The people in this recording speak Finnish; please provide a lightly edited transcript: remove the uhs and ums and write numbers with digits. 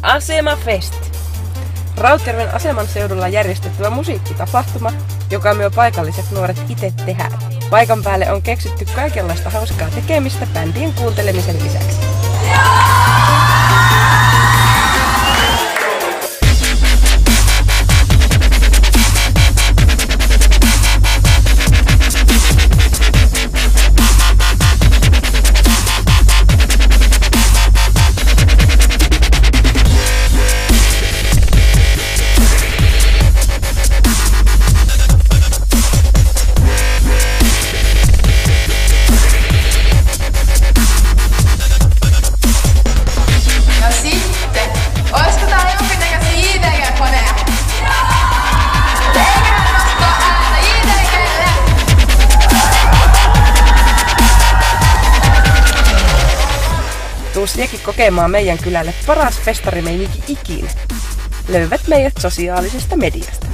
Asemafest. Rautjärven aseman seudulla järjestettävä musiikkitapahtuma, joka myö paikalliset nuoret itse tehdään. Paikan päälle on keksitty kaikenlaista hauskaa tekemistä bändien kuuntelemisen lisäksi. Tuu sinäkin kokemaan meidän kylälle paras festarimeininki ikinä. Löydät meidät sosiaalisesta mediasta.